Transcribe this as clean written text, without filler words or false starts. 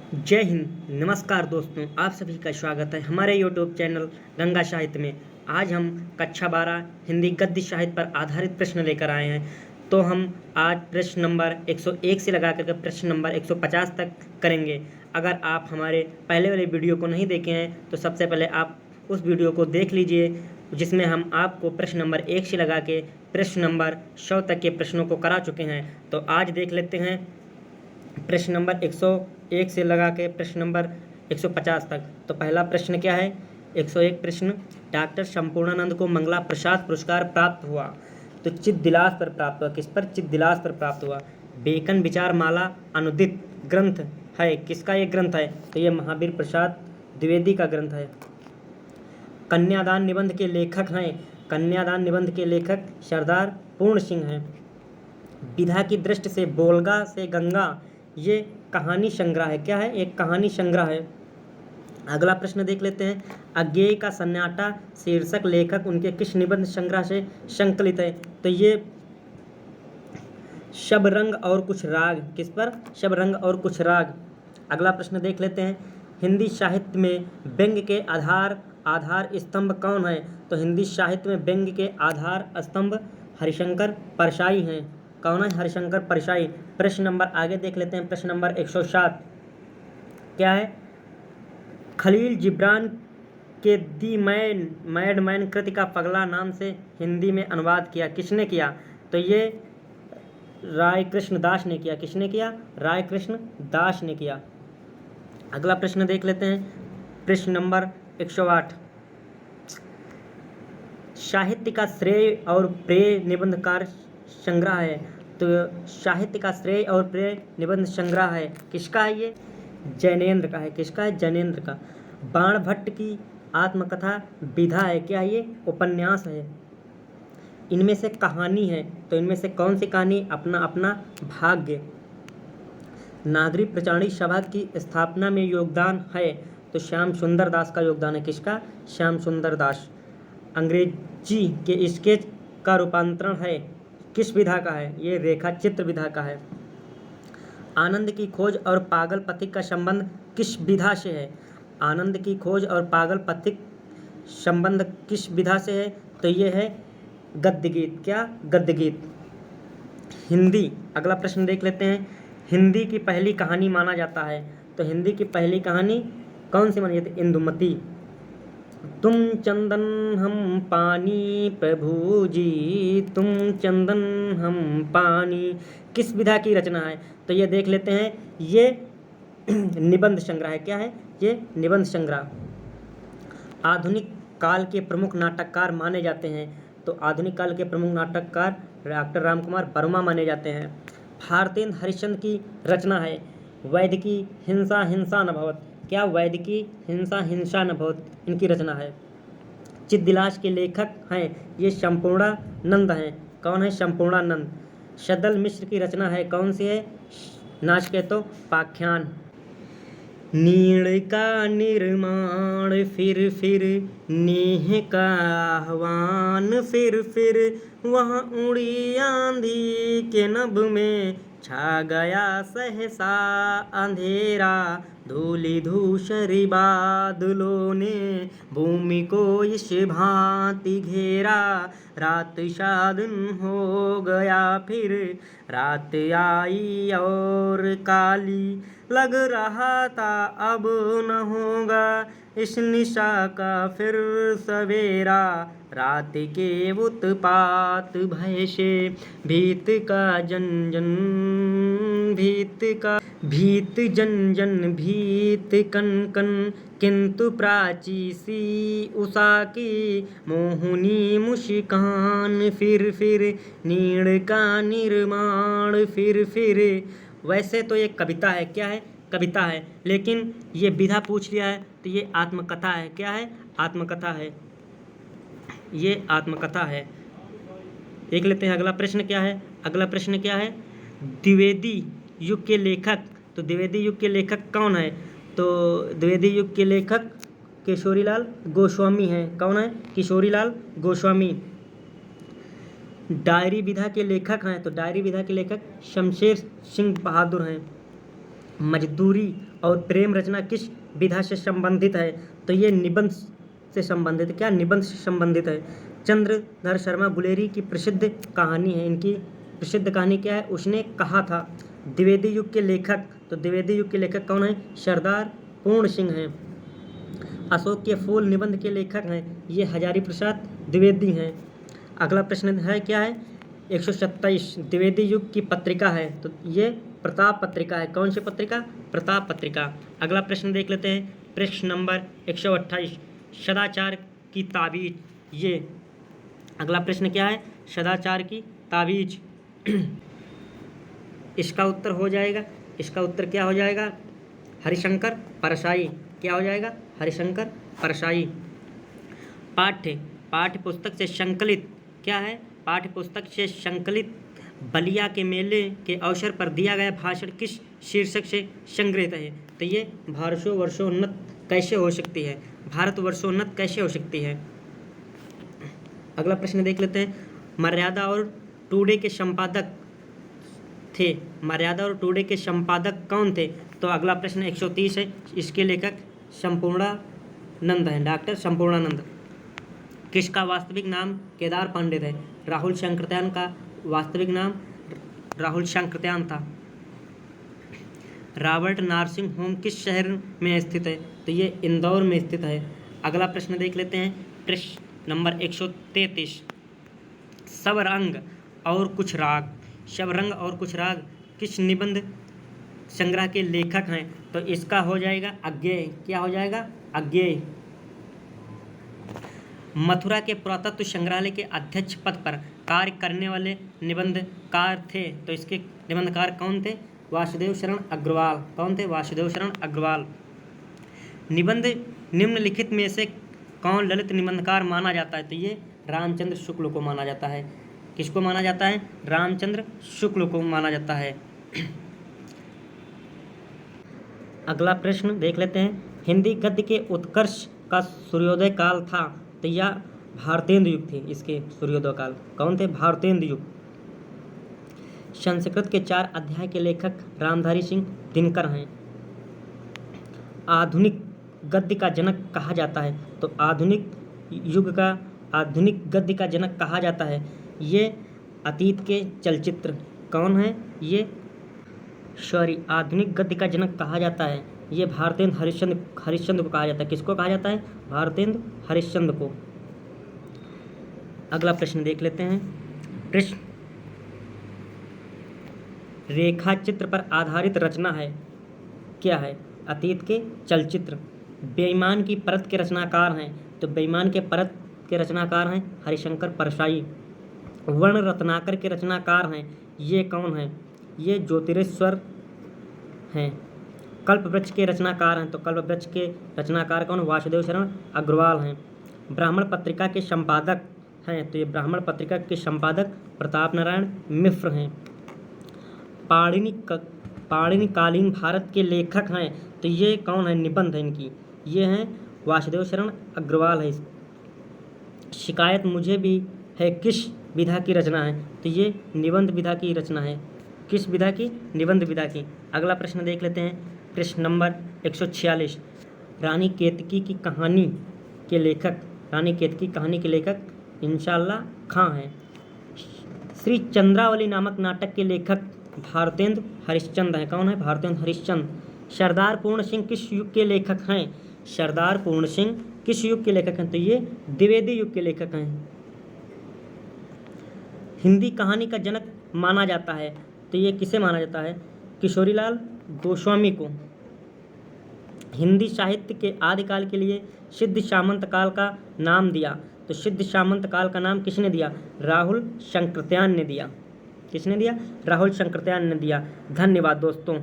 जय हिंद। नमस्कार दोस्तों, आप सभी का स्वागत है हमारे यूट्यूब चैनल गंगा साहित्य में। आज हम कक्षा 12 हिंदी गद्य साहित्य पर आधारित प्रश्न लेकर आए हैं। तो हम आज प्रश्न नंबर 101 से लगा करके प्रश्न नंबर 150 तक करेंगे। अगर आप हमारे पहले वाले वीडियो को नहीं देखे हैं तो सबसे पहले आप उस वीडियो को देख लीजिए, जिसमें हम आपको प्रश्न नंबर 1 से लगा के प्रश्न नंबर 100 तक के प्रश्नों को करा चुके हैं। तो आज देख लेते हैं प्रश्न नंबर 101 से लगा के प्रश्न नंबर 150 तक। तो पहला प्रश्न क्या है? 101 प्रश्न, डॉक्टर संपूर्णानंद को मंगला प्रसाद पुरस्कार प्राप्त हुआ तो चित्तदिलास पर प्राप्त हुआ। किस पर? चित्तदिलास पर प्राप्त हुआ। बेकन विचार माला अनुदित ग्रंथ है, किसका ये ग्रंथ है? तो ये महावीर प्रसाद द्विवेदी का ग्रंथ है। कन्यादान निबंध के लेखक हैं, कन्यादान निबंध के लेखक सरदार पूर्ण सिंह हैं। विधा की दृष्टि से बोलगा से गंगा, ये कहानी संग्रह है। क्या है? एक कहानी संग्रह है। अगला प्रश्न देख लेते हैं। अज्ञेय का सन्नाटा शीर्षक लेखक उनके किस निबंध संग्रह से संकलित है? तो ये शबरंग और कुछ राग। किस पर? शबरंग और कुछ राग। अगला प्रश्न देख लेते हैं। हिंदी साहित्य में व्यंग्य के आधार स्तंभ कौन है? तो हिंदी साहित्य में व्यंग्य के आधार स्तंभ हरिशंकर परसाई हैं। कौन है? हरिशंकर परसाई। प्रश्न नंबर आगे देख लेते हैं। प्रश्न नंबर 107 क्या है? खलील जिब्रान के दी मैडमैन कृति का पगला नाम से हिंदी में अनुवाद किया, किसने किया? तो ये राय कृष्ण दास ने किया। किसने किया? राय कृष्ण दास ने किया। अगला प्रश्न देख लेते हैं। प्रश्न नंबर 108, साहित्य का श्रेय और प्रेय निबंधकार संग्रह है। तो साहित्य का श्रेय और प्रेय निबंध संग्रह है, किसका है ये? जैनेन्द्र का है। किसका है? जैनेन्द्र का। बाण भट्ट की आत्मकथा विधा है। क्या है ये? उपन्यास है। इनमें से कहानी है, तो इनमें से कौन सी कहानी? अपना अपना भाग्य। नागरी प्रचारणी सभा की स्थापना में योगदान है, तो श्याम सुंदर दास का योगदान है। किसका? श्याम सुंदर दास। अंग्रेजी के स्केच का रूपांतरण है, किस विधा का है? ये रेखा चित्र विधा का है। आनंद की खोज और पागल पथिक का संबंध किस विधा से है? आनंद की खोज और पागल पथिक संबंध किस विधा से है? तो ये है गद्य गीत। क्या? गद्य गीत। हिंदी। अगला प्रश्न देख लेते हैं। हिंदी की पहली कहानी माना जाता है, तो हिंदी की पहली कहानी कौन सी मानी जाती है? इंदुमती। तुम चंदन हम पानी प्रभु जी, तुम चंदन हम पानी, किस विधा की रचना है? तो ये देख लेते हैं। ये निबंध संग्रह है। क्या है? ये निबंध संग्रह। आधुनिक काल के प्रमुख नाटककार माने जाते हैं, तो आधुनिक काल के प्रमुख नाटककार डॉक्टर रामकुमार वर्मा माने जाते हैं। भारतेंद्र हरिश्चंद्र की रचना है वैद्य की हिंसा हिंसा न भवत। क्या? वैद्य की हिंसा हिंसा न भवत इनकी रचना है। चित्तदिलास के लेखक हैं ये संपूर्णानंद हैं। कौन है? संपूर्णानंद। सदल मिश्र की रचना है, कौन सी है? नाचिकेतोपाख्यान। नीड़ का निर्माण फिर नेह का आह्वान फिर वहाँ उड़ी आंधी के नभ में छा गया सहसा अंधेरा, धूलि धूसरी बादलों ने भूमि को इस भांति घेरा, रात सा दिन हो गया फिर रात आई और काली, लग रहा था अब न होगा इस निशा का फिर सवेरा, रात के उत्पात भय से भीत जन जन भीत कन कन, किंतु प्राची सी उषा की मोहनी मुस्कान फिर नीड़ का निर्माण फिर। वैसे तो ये कविता है। क्या है? कविता है, लेकिन ये विधा पूछ लिया है तो ये आत्मकथा है। क्या है? आत्मकथा है। ये आत्मकथा है। देख लेते हैं अगला प्रश्न क्या है। अगला प्रश्न क्या है? द्विवेदी युग के लेखक। तो द्विवेदी युग के लेखक कौन है? तो द्विवेदी युग के लेखक किशोरीलाल गोस्वामी हैं। कौन है? किशोरीलाल गोस्वामी। डायरी विधा के लेखक हैं, तो डायरी विधा के लेखक शमशेर सिंह बहादुर हैं। मजदूरी और प्रेम रचना किस विधा से संबंधित है? तो ये निबंध से संबंधित, क्या निबंध से संबंधित है। चंद्रधर शर्मा गुलेरी की प्रसिद्ध कहानी है, इनकी प्रसिद्ध कहानी क्या है? उसने कहा था। द्विवेदी युग के लेखक, तो द्विवेदी युग के लेखक कौन है? सरदार पूर्ण सिंह हैं। अशोक के फूल निबंध के लेखक हैं, ये हजारी प्रसाद द्विवेदी हैं। अगला प्रश्न है क्या है? 127 द्विवेदी युग की पत्रिका है, तो ये प्रताप पत्रिका है। कौन सी पत्रिका? प्रताप पत्रिका। अगला प्रश्न देख लेते हैं, प्रश्न नंबर 128 सदाचार की ताबीज। ये अगला प्रश्न क्या है? सदाचार की ताबीज। इसका उत्तर हो जाएगा, इसका उत्तर क्या हो जाएगा? हरिशंकर परसाई। क्या हो जाएगा? हरिशंकर परसाई। पाठ्य पुस्तक से संकलित क्या है? पाठ्य पुस्तक से संकलित बलिया के मेले के अवसर पर दिया गया भाषण किस शीर्षक से संग्रहित है? तो ये भारत वर्षोन्नत कैसे हो सकती है? भारत वर्षोन्नत कैसे हो सकती है? अगला प्रश्न देख लेते हैं, मर्यादा और टुडे के संपादक थे। मर्यादा और टुडे के संपादक कौन थे? तो अगला प्रश्न 130 है, इसके लेखक संपूर्णानंद हैं, डॉक्टर संपूर्णानंद। किसका वास्तविक नाम केदार पंडित है? राहुल शंकरत्यान का वास्तविक नाम राहुल शंकरत्यान था। रॉबर्ट नर्सिंग होम किस शहर में स्थित है? तो ये इंदौर में स्थित है। अगला प्रश्न देख लेते हैं, प्रश्न नंबर 133 शबरंग और कुछ राग। शबरंग और कुछ राग किस निबंध संग्रह के लेखक हैं? तो इसका हो जाएगा अज्ञेय। क्या हो जाएगा? अज्ञेय। मथुरा के पुरातत्व संग्रहालय के अध्यक्ष पद पर कार्य करने वाले निबंधकार थे, तो इसके निबंधकार कौन थे? वासुदेव शरण अग्रवाल। कौन थे? वासुदेव शरण अग्रवाल। निबंध निम्नलिखित में से कौन ललित निबंधकार माना जाता है? तो ये रामचंद्र शुक्ल को माना जाता है। किसको माना जाता है? रामचंद्र शुक्ल को माना जाता है। अगला प्रश्न देख लेते हैं, हिंदी गद्य के उत्कर्ष का सूर्योदय काल था, तो यह भारतेंदु युग थे। इसके सूर्योदय काल कौन थे? भारतेंदु युग। संस्कृत के 4 अध्याय के लेखक रामधारी सिंह दिनकर हैं। आधुनिक गद्य का जनक कहा जाता है, तो आधुनिक गद्य का जनक कहा जाता है। ये अतीत के चलचित्र कौन है? आधुनिक गद्य का जनक कहा जाता है, ये भारतेंदु हरिश्चंद्र को कहा जाता है। किसको कहा जाता है? भारतेंदु हरिश्चंद्र को। अगला प्रश्न देख लेते हैं, प्रश्न रेखा चित्र पर आधारित रचना है, क्या है? अतीत के चलचित्र। बेईमान की परत के रचनाकार हैं, तो बेईमान के परत के रचनाकार हैं हरिशंकर परसाई। वर्ण रत्नाकर के रचनाकार हैं, ये कौन हैं? ये ज्योतिरेश्वर हैं। कल्पवृक्ष के रचनाकार हैं, तो कल्पवृक्ष के रचनाकार कौन? वासुदेव शरण अग्रवाल हैं। ब्राह्मण पत्रिका के संपादक हैं, तो ये ब्राह्मण पत्रिका के संपादक प्रताप नारायण मिश्र हैं। पाणिनिकालीन भारत के लेखक हैं, तो ये कौन है? निबंध है इनकी, ये हैं वासुदेव शरण अग्रवाल है। शिकायत मुझे भी है किस विधा की रचना है? तो ये निबंध विधा की रचना है। किस विधा की? निबंध विधा की। अगला प्रश्न देख लेते हैं, प्रश्न नंबर 146 रानी केतकी की कहानी के लेखक इंशाअल्लाह खां हैं। श्री चंद्रावली नामक नाटक के लेखक भारतेंदु हरिश्चंद्र हैं। कौन है? भारतेंदु हरिश्चंद्र। सरदार पूर्ण सिंह किस युग के लेखक हैं? सरदार पूर्ण सिंह किस युग के लेखक हैं? तो ये द्विवेदी युग के लेखक हैं। हिंदी कहानी का जनक माना जाता है, तो ये किसे माना जाता है? किशोरीलाल गोस्वामी को। हिंदी साहित्य के आदिकाल के लिए सिद्ध सामंत काल का नाम दिया, तो सिद्ध सामंत काल का नाम किसने दिया? राहुल शंकरत्यान ने दिया। किसने दिया? राहुल शंकरत्यान ने दिया। धन्यवाद दोस्तों।